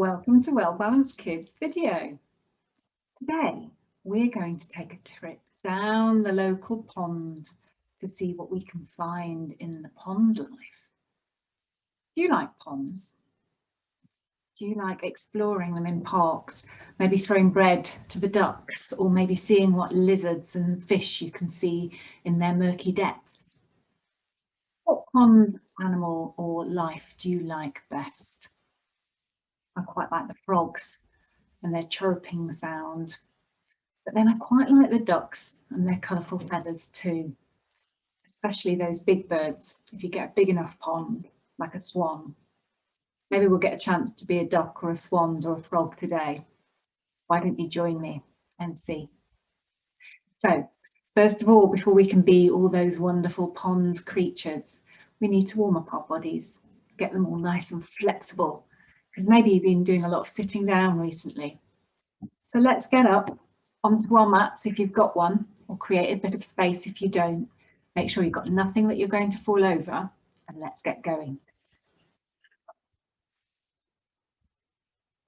Welcome to Well Balanced Kids video. Today we're going to take a trip down the local pond to see what we can find in the pond life. Do you like ponds? Do you like exploring them in parks, maybe throwing bread to the ducks, or maybe seeing what lizards and fish you can see in their murky depths? What pond animal or life do you like best? I quite like the frogs and their chirping sound, but then I quite like the ducks and their colourful feathers too, especially those big birds if you get a big enough pond, like a swan. Maybe we'll get a chance to be a duck or a swan or a frog today. Why don't you join me and see? So, first of all, before we can be all those wonderful pond creatures, we need to warm up our bodies, get them all nice and flexible, because maybe you've been doing a lot of sitting down recently. So let's get up onto our mats if you've got one, or create a bit of space if you don't. Make sure you've got nothing that you're going to fall over, and let's get going.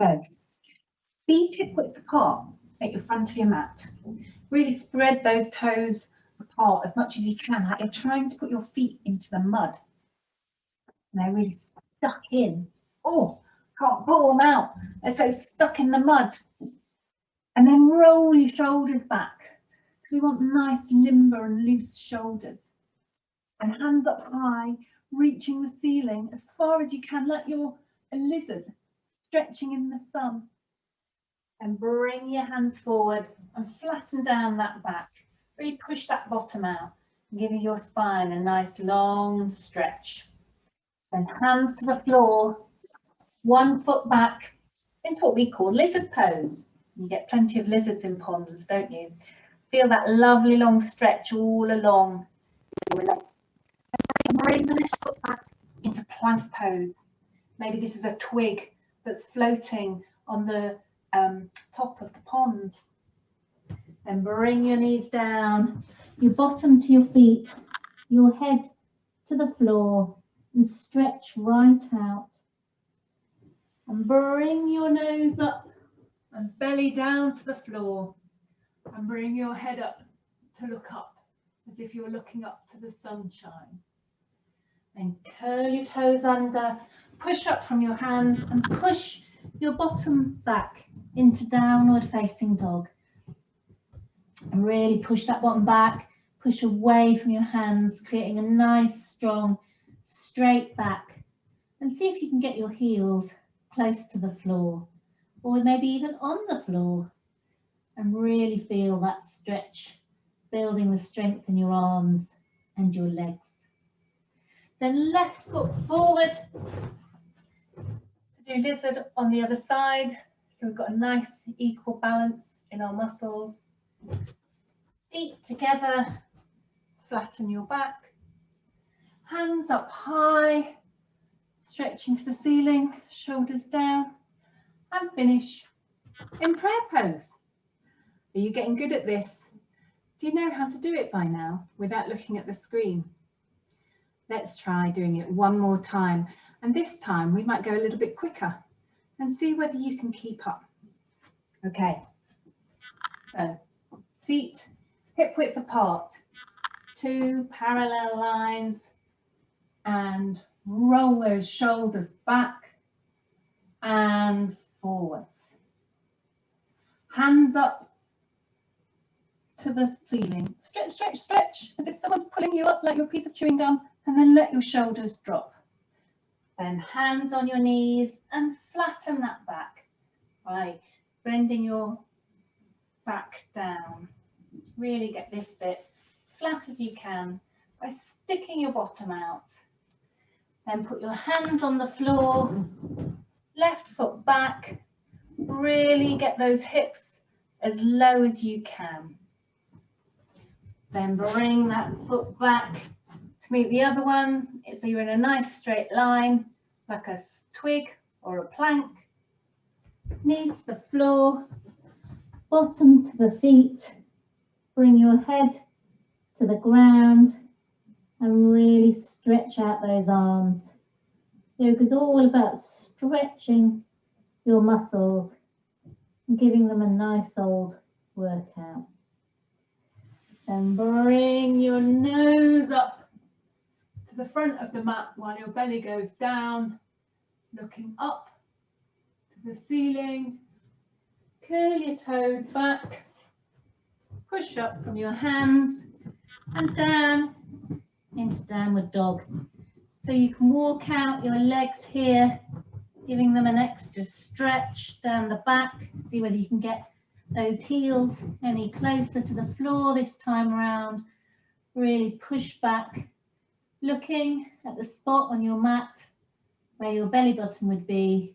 So, feet hip width apart at your front of your mat. Really spread those toes apart as much as you can, like you're trying to put your feet into the mud. And they're really stuck in. Oh, can't pull them out. They're so stuck in the mud. And then roll your shoulders back, because we want nice, limber and loose shoulders. And hands up high, reaching the ceiling as far as you can, like you're a lizard stretching in the sun. And bring your hands forward and flatten down that back. Really push that bottom out and give your spine a nice long stretch. Then hands to the floor, 1 foot back into what we call lizard pose. You get plenty of lizards in ponds, don't you? Feel that lovely long stretch all along your legs. And bring the left foot back into plank pose. Maybe this is a twig that's floating on the top of the pond. And bring your knees down, your bottom to your feet, your head to the floor, and stretch right out. And bring your nose up and belly down to the floor, and bring your head up to look up as if you're looking up to the sunshine. And curl your toes under, push up from your hands and push your bottom back into downward facing dog. And really push that bottom back, push away from your hands, creating a nice, strong, straight back. And see if you can get your heels close to the floor, or maybe even on the floor, and really feel that stretch, building the strength in your arms and your legs. Then left foot forward to do lizard on the other side. So we've got a nice equal balance in our muscles. Feet together, flatten your back. Hands up high, stretching to the ceiling, shoulders down, and finish in prayer pose. Are you getting good at this? Do you know how to do it by now without looking at the screen? Let's try doing it one more time, and this time we might go a little bit quicker and see whether you can keep up. Okay, so feet hip width apart, 2 parallel lines, and roll those shoulders back and forwards. Hands up to the ceiling. Stretch, stretch, stretch, as if someone's pulling you up like you're a piece of chewing gum, and then let your shoulders drop. Then hands on your knees and flatten that back by bending your back down. Really get this bit flat as you can by sticking your bottom out. Then put your hands on the floor, left foot back, really get those hips as low as you can. Then bring that foot back to meet the other one, so you're in a nice straight line, like a twig or a plank. Knees to the floor, bottom to the feet. Bring your head to the ground and really stretch out those arms. Yoga's all about stretching your muscles and giving them a nice old workout. Then bring your nose up to the front of the mat while your belly goes down, looking up to the ceiling. Curl your toes back, push up from your hands and down into downward dog. So you can walk out your legs here, giving them an extra stretch down the back. See whether you can get those heels any closer to the floor this time around. Really push back, looking at the spot on your mat where your belly button would be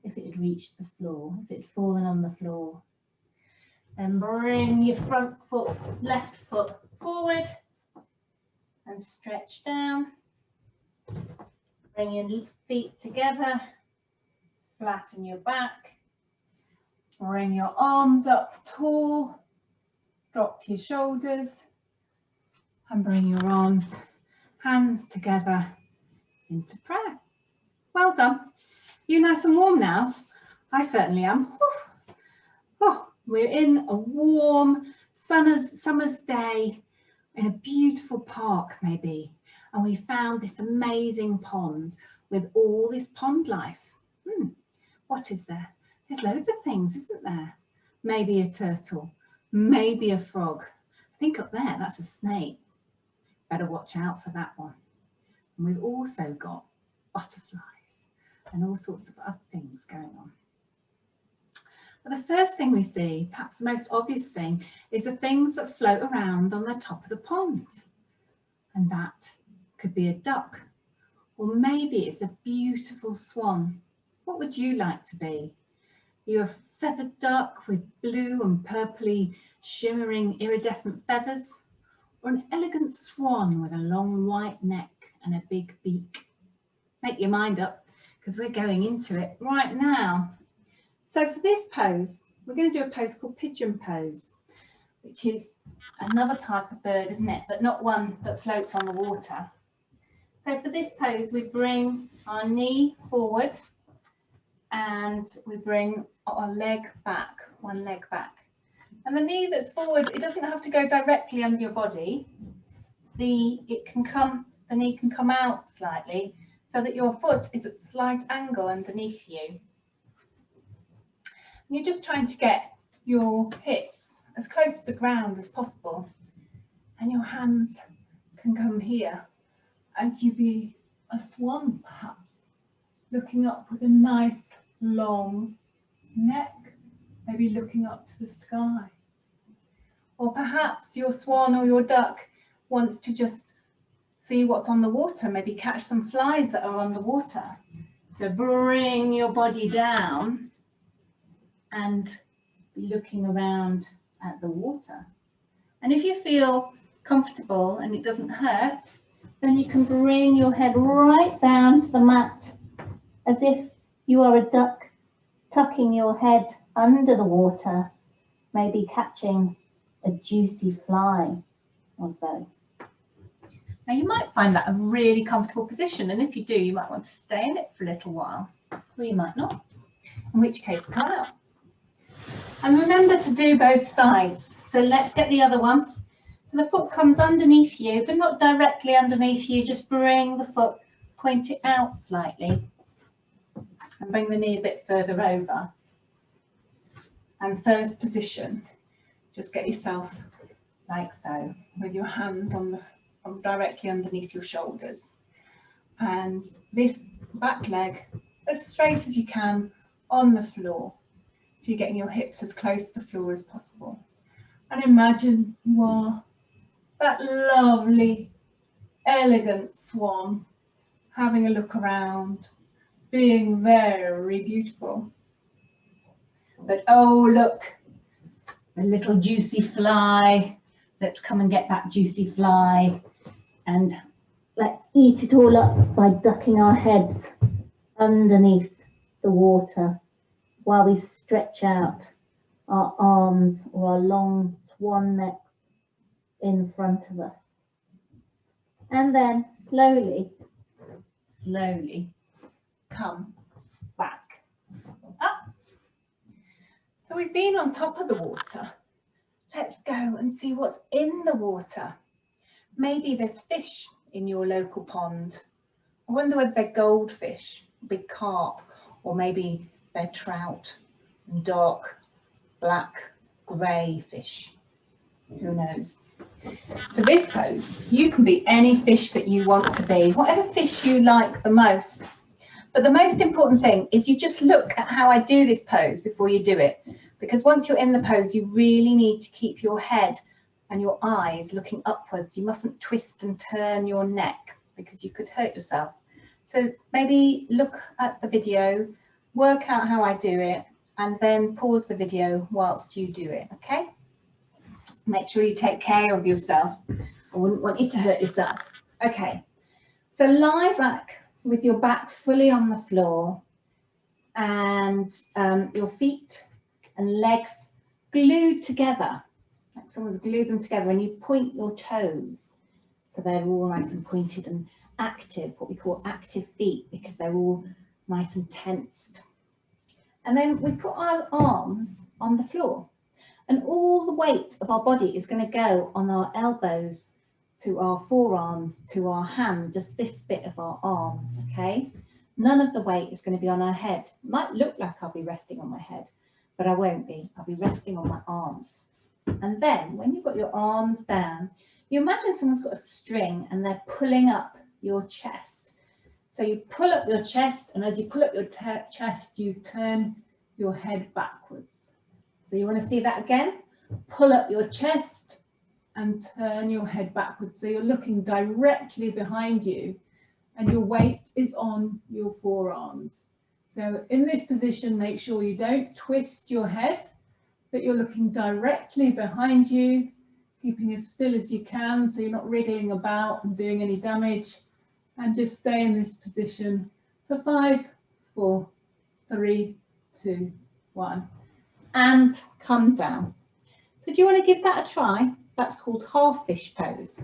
if it had reached the floor, if it had fallen on the floor. Then bring your front foot, left foot forward and stretch down. Bring your feet together, flatten your back. Bring your arms up tall, drop your shoulders and bring your arms, hands together into prayer. Well done. You nice and warm now? I certainly am. Oh, we're in a warm summer's day in a beautiful park maybe, and we found this amazing pond with all this pond life. What is there? There's loads of things, isn't there? Maybe a turtle, maybe a frog. I think up there, that's a snake. Better watch out for that one. And we've also got butterflies and all sorts of other things going on. But the first thing we see, perhaps the most obvious thing, is the things that float around on the top of the pond. And that could be a duck, or maybe it's a beautiful swan. What would you like to be? You're a feathered duck with blue and purpley shimmering iridescent feathers, or an elegant swan with a long white neck and a big beak? Make your mind up, because we're going into it right now. So for this pose, we're going to do a pose called pigeon pose, which is another type of bird, isn't it? But not one that floats on the water. So for this pose, we bring our knee forward and we bring our leg back, one leg back. And the knee that's forward, it doesn't have to go directly under your body. The knee can come out slightly so that your foot is at a slight angle underneath you. And you're just trying to get your hips as close to the ground as possible. And your hands can come here as you be a swan, perhaps, looking up with a nice long neck, maybe looking up to the sky. Or perhaps your swan or your duck wants to just see what's on the water, maybe catch some flies that are on the water. So bring your body down and be looking around at the water. And if you feel comfortable and it doesn't hurt, then you can bring your head right down to the mat as if you are a duck, tucking your head under the water, maybe catching a juicy fly or so. Now you might find that a really comfortable position, and if you do, you might want to stay in it for a little while, or you might not, in which case come out. And remember to do both sides. So let's get the other one. So the foot comes underneath you, but not directly underneath you. Just bring the foot, point it out slightly, and bring the knee a bit further over. And first position, just get yourself like so, with your hands directly underneath your shoulders. And this back leg as straight as you can on the floor. So you're getting your hips as close to the floor as possible. And imagine you are that lovely, elegant swan, having a look around, being very beautiful. But oh, look, a little juicy fly. Let's come and get that juicy fly. And let's eat it all up by ducking our heads underneath the water while we stretch out our arms or our long swan necks in front of us. And then slowly come back up. So we've been on top of the water. Let's go and see what's in the water. Maybe there's fish in your local pond. I wonder whether they're goldfish, big carp, or maybe they're trout and dark, black, grey fish. Who knows? For this pose, you can be any fish that you want to be, whatever fish you like the most. But the most important thing is you just look at how I do this pose before you do it. Because once you're in the pose, you really need to keep your head and your eyes looking upwards. You mustn't twist and turn your neck because you could hurt yourself. So maybe look at the video, work out how I do it, and then pause the video whilst you do it, okay? Make sure you take care of yourself. I wouldn't want you to hurt yourself. Okay, so lie back with your back fully on the floor and your feet and legs glued together, like someone's glued them together, and you point your toes so they're all nice and pointed and active, what we call active feet, because they're all nice and tensed. And then we put our arms on the floor, and all the weight of our body is going to go on our elbows to our forearms to our hand, just this bit of our arms, okay? None of the weight is going to be on our head. It might look like I'll be resting on my head, but I won't be. I'll be resting on my arms. And then when you've got your arms down, you imagine someone's got a string and they're pulling up your chest. So you pull up your chest, and as you pull up your chest, you turn your head backwards. So you want to see that again? Pull up your chest and turn your head backwards. So you're looking directly behind you and your weight is on your forearms. So in this position, make sure you don't twist your head, that you're looking directly behind you, keeping as still as you can so you're not wriggling about and doing any damage. And just stay in this position for 5, 4, 3, 2, 1. And come down. So do you want to give that a try? That's called half fish pose.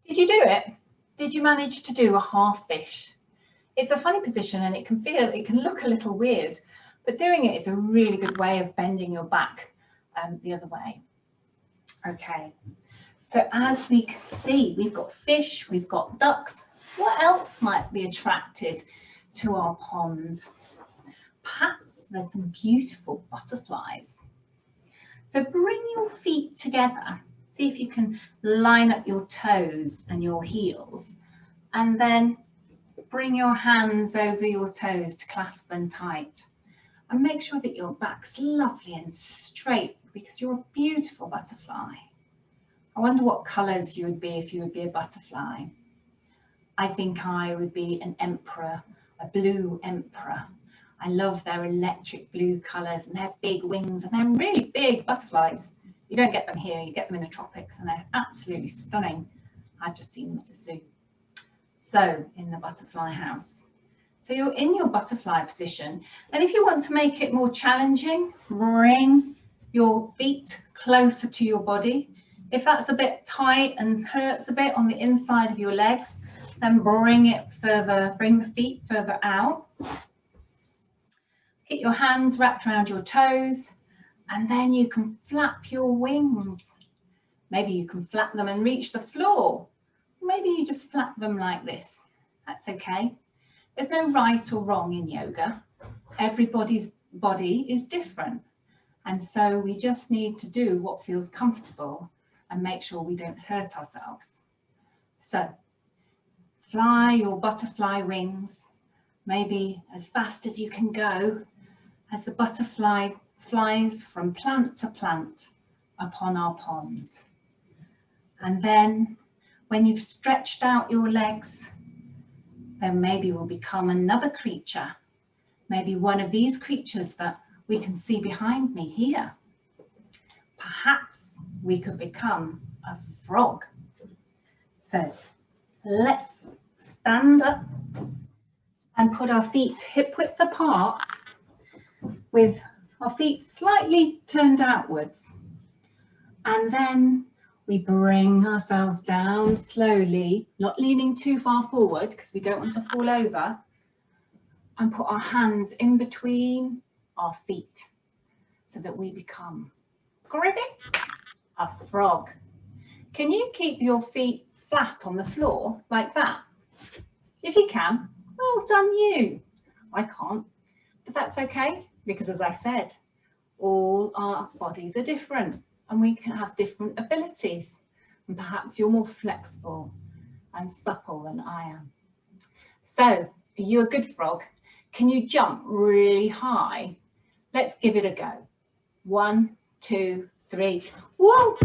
Did you do it? Did you manage to do a half fish? It's a funny position and it can look a little weird, but doing it is a really good way of bending your back the other way. Okay, so as we can see, we've got fish, we've got ducks. What else might be attracted to our pond? Perhaps there's some beautiful butterflies. So bring your feet together. See if you can line up your toes and your heels, and then bring your hands over your toes to clasp them tight. And make sure that your back's lovely and straight, because you're a beautiful butterfly. I wonder what colours you would be if you would be a butterfly. I think I would be an emperor, a blue emperor. I love their electric blue colours and their big wings, and they're really big butterflies. You don't get them here, you get them in the tropics, and they're absolutely stunning. I've just seen them at the zoo. So in the butterfly house. So you're in your butterfly position, and if you want to make it more challenging, bring your feet closer to your body. If that's a bit tight and hurts a bit on the inside of your legs, then bring the feet further out. Get your hands wrapped around your toes, and then you can flap your wings. Maybe you can flap them and reach the floor. Maybe you just flap them like this. That's okay. There's no right or wrong in yoga. Everybody's body is different. And so we just need to do what feels comfortable and make sure we don't hurt ourselves. So fly your butterfly wings, maybe as fast as you can go, as the butterfly flies from plant to plant upon our pond. And then when you've stretched out your legs, then maybe we'll become another creature, maybe one of these creatures that we can see behind me here. Perhaps we could become a frog. So let's stand up and put our feet hip width apart with our feet slightly turned outwards. And then we bring ourselves down slowly, not leaning too far forward because we don't want to fall over. and put our hands in between our feet so that we become a frog. Can you keep your feet flat on the floor like that? If you can, well done you. I can't, but that's okay, because as I said, all our bodies are different and we can have different abilities, and perhaps you're more flexible and supple than I am. So, are you a good frog? Can you jump really high? Let's give it a go. 1, 2, 3. Whoa!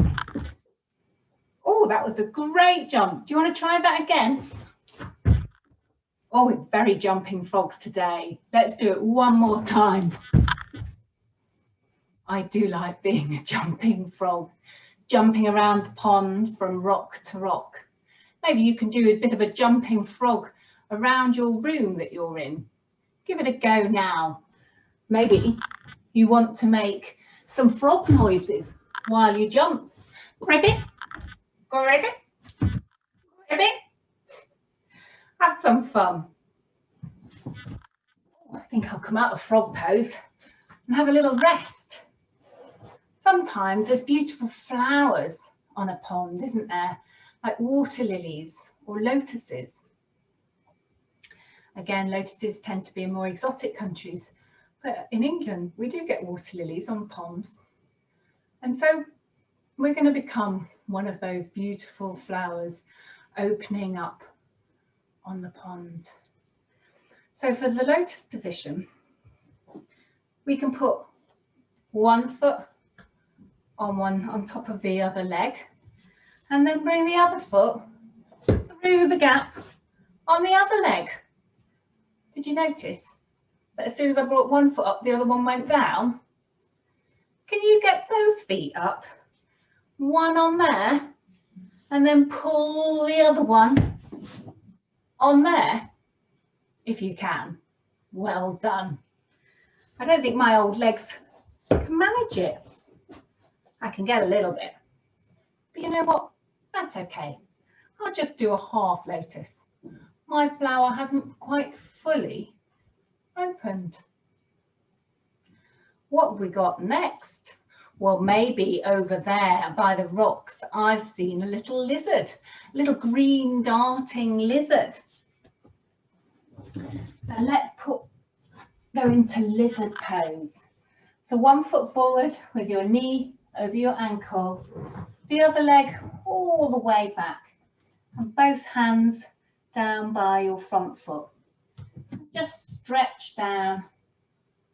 Oh, that was a great jump. Do you want to try that again? Oh, we're very jumping frogs today. Let's do it one more time. I do like being a jumping frog, jumping around the pond from rock to rock. Maybe you can do a bit of a jumping frog around your room that you're in. Give it a go now. Maybe you want to make some frog noises while you jump. Cricket, cricket, cricket. Have some fun. I think I'll come out of frog pose and have a little rest. Sometimes there's beautiful flowers on a pond, isn't there? Like water lilies or lotuses. Again, lotuses tend to be in more exotic countries, but in England we do get water lilies on ponds. And so we're going to become one of those beautiful flowers opening up on the pond. So for the lotus position, we can put one foot on top of the other leg, and then bring the other foot through the gap on the other leg. Did you notice that as soon as I brought one foot up, the other one went down? Can you get both feet up? One on there, and then pull the other one on there, if you can. Well done. I don't think my old legs can manage it. I can get a little bit, but you know what? That's okay. I'll just do a half lotus. My flower hasn't quite fully opened. What have we got next? Well, maybe over there by the rocks, I've seen a little lizard, a little green darting lizard. So let's go into lizard pose. So one foot forward with your knee over your ankle, the other leg all the way back, and both hands down by your front foot. Just stretch down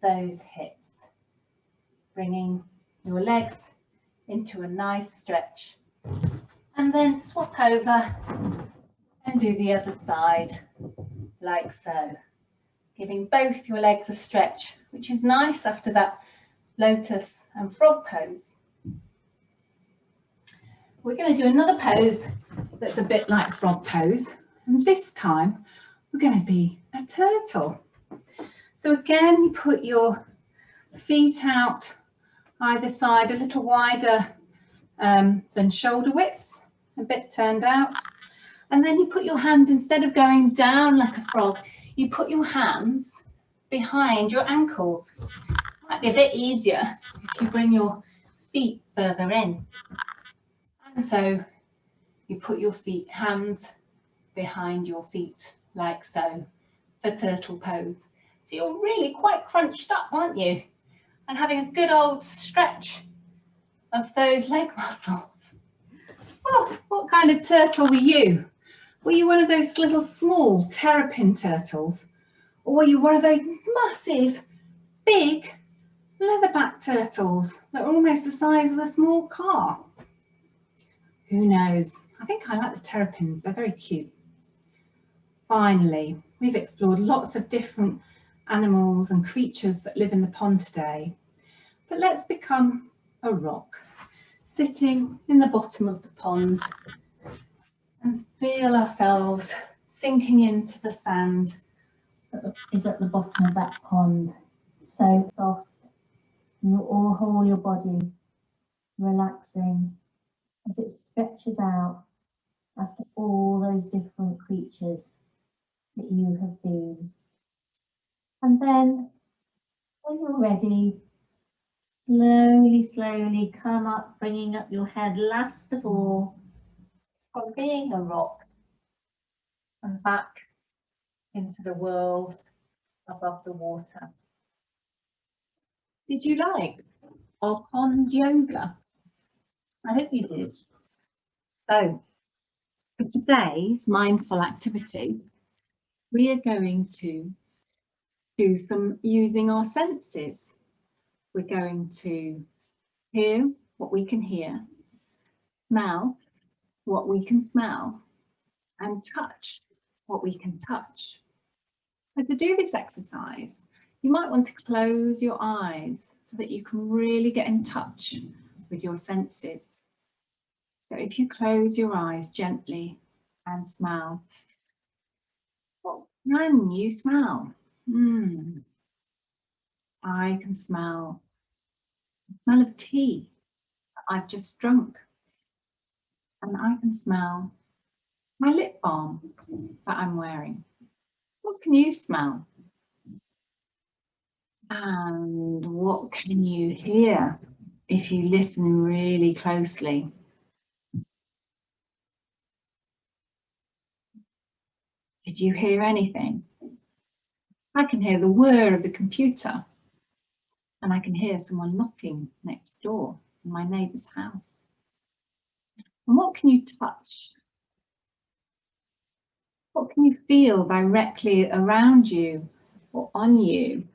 those hips, bringing your legs into a nice stretch, and then swap over and do the other side like so, giving both your legs a stretch, which is nice after that lotus and frog pose. We're going to do another pose that's a bit like frog pose, and this time we're going to be a turtle. So again, you put your feet out either side a little wider than shoulder width, a bit turned out, and then you put your hands, instead of going down like a frog, you put your hands behind your ankles. Might be a bit easier if you bring your feet further in. And so you put your hands behind your feet like so for turtle pose. So you're really quite crunched up, aren't you? And having a good old stretch of those leg muscles. Oh, what kind of turtle were you? Were you one of those little small terrapin turtles? Or were you one of those massive, big leatherback turtles that are almost the size of a small car? Who knows? I think I like the terrapins, they're very cute. Finally, we've explored lots of different animals and creatures that live in the pond today. But let's become a rock, sitting in the bottom of the pond, and feel ourselves sinking into the sand that is at the bottom of that pond. So soft, and your whole your body relaxing as it stretches out after all those different creatures that you have been. And then when you're ready, slowly come up, bringing up your head last of all from being a rock and back into the world above the water. Did you like our pond yoga? I hope you did. So for today's mindful activity, we are going to do some using our senses. We're going to hear what we can hear, smell what we can smell, and touch what we can touch. So to do this exercise, you might want to close your eyes so that you can really get in touch with your senses. So if you close your eyes gently and smell, what can you smell? I can smell the smell of tea that I've just drunk. And I can smell my lip balm that I'm wearing. What can you smell? And what can you hear if you listen really closely? Did you hear anything? I can hear the whir of the computer, and I can hear someone knocking next door in my neighbour's house. And what can you touch? What can you feel directly around you or on you?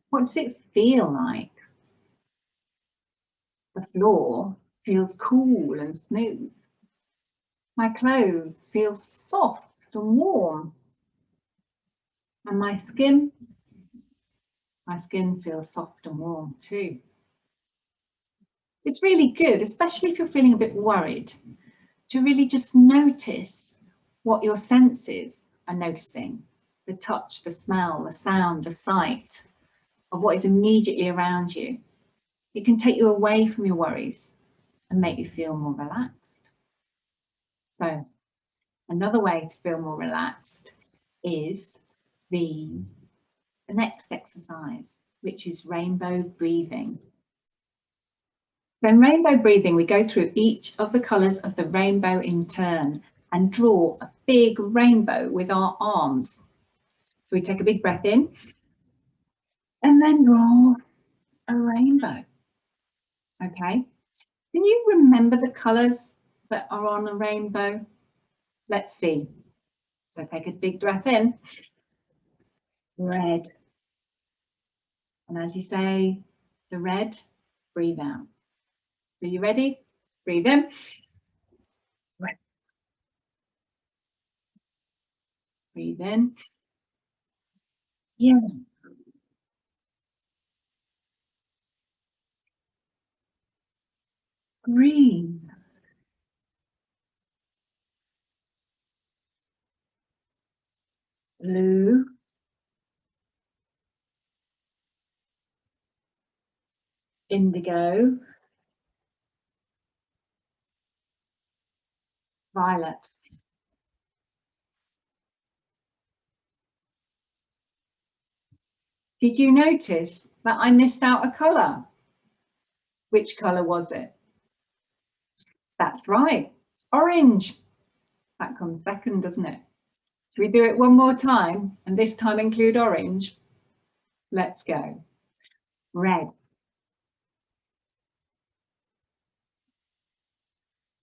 What does it feel like? The floor feels cool and smooth. My clothes feel soft and warm. And my skin feels soft and warm too. It's really good, especially if you're feeling a bit worried, to really just notice what your senses are noticing. The touch, the smell, the sound, the sight of what is immediately around you. It can take you away from your worries and make you feel more relaxed. So another way to feel more relaxed is the next exercise, which is rainbow breathing. So in rainbow breathing, we go through each of the colours of the rainbow in turn and draw a big rainbow with our arms. So we take a big breath in and then draw a rainbow. Okay, can you remember the colours that are on a rainbow? Let's see. So take a big breath in. Red. And as you say the red, breathe out. Are you ready? Breathe in. Red. Breathe in. Yellow. Green. Blue. Indigo. Violet. Did you notice that I missed out a colour? Which colour was it? That's right, orange. That comes second, doesn't it? Should we do it one more time and this time include orange? Let's go. Red.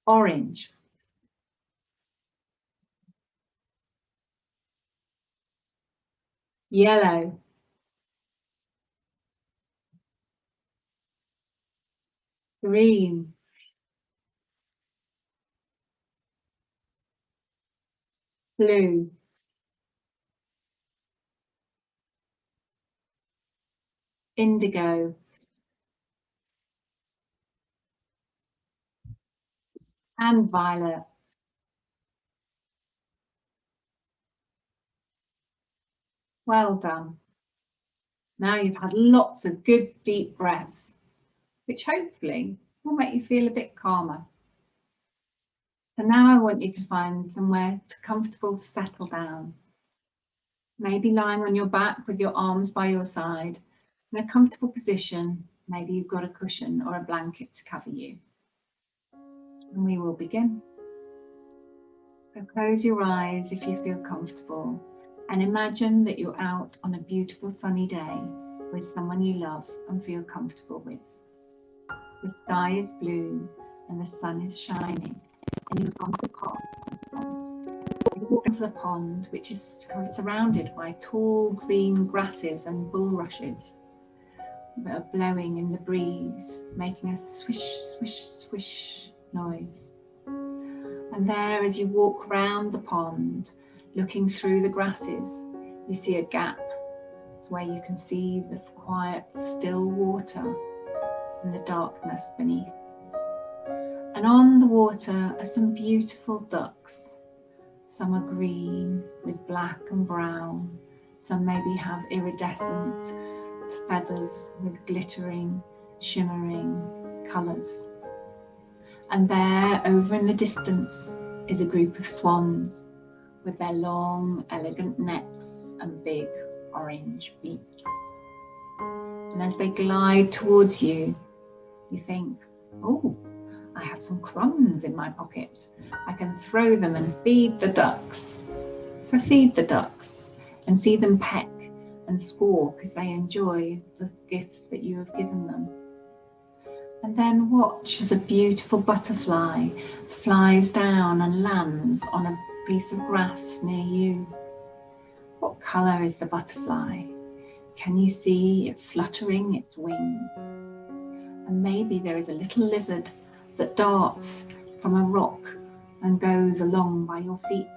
Orange. Yellow. Green. Blue. Indigo. And violet. Well done. Now you've had lots of good deep breaths, which hopefully will make you feel a bit calmer. So now I want you to find somewhere comfortable to settle down. Maybe lying on your back with your arms by your side in a comfortable position. Maybe you've got a cushion or a blanket to cover you. And we will begin. So close your eyes if you feel comfortable and imagine that you're out on a beautiful sunny day with someone you love and feel comfortable with. The sky is blue and the sun is shining, and you've gone to the pond. You walk into the pond, which is surrounded by tall green grasses and bulrushes that are blowing in the breeze, making a swish, swish, swish noise. And there, as you walk round the pond, looking through the grasses, you see a gap. It's where you can see the quiet, still water and the darkness beneath. And on the water are some beautiful ducks. Some are green with black and brown. Some maybe have iridescent feathers with glittering, shimmering colours. And there, over in the distance, is a group of swans with their long, elegant necks and big orange beaks. And as they glide towards you, you think, oh, I have some crumbs in my pocket. I can throw them and feed the ducks. So feed the ducks and see them peck and squawk as they enjoy the gifts that you have given them. And then watch as a beautiful butterfly flies down and lands on a piece of grass near you. What colour is the butterfly? Can you see it fluttering its wings? And maybe there is a little lizard that darts from a rock and goes along by your feet,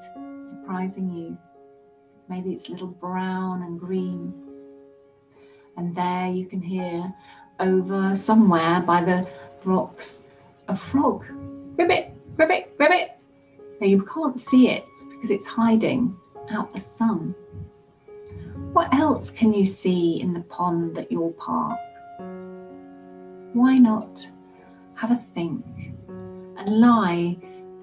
surprising you. Maybe it's little brown and green. And there you can hear over somewhere by the rocks a frog. Ribbit, ribbit, ribbit. But you can't see it because it's hiding out the sun. What else can you see in the pond at your park? Why not have a think and lie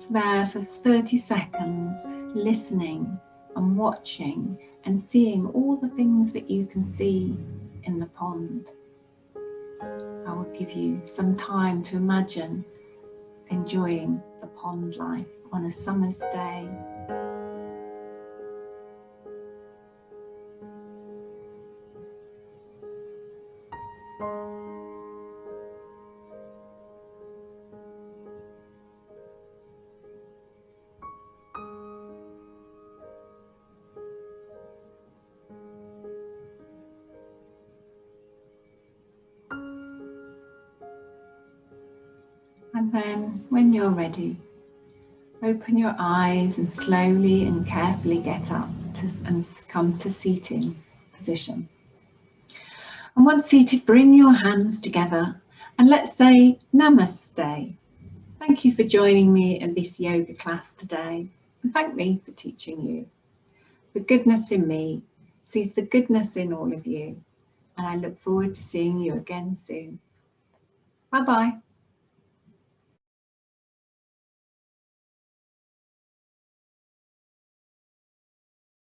there for 30 seconds listening and watching and seeing all the things that you can see in the pond. I will give you some time to imagine enjoying the pond life on a summer's day. And then, when you're ready, open your eyes and slowly and carefully get up and come to seating position. And once seated, bring your hands together and let's say Namaste. Thank you for joining me in this yoga class today, and thank me for teaching you. The goodness in me sees the goodness in all of you, and I look forward to seeing you again soon. Bye-bye.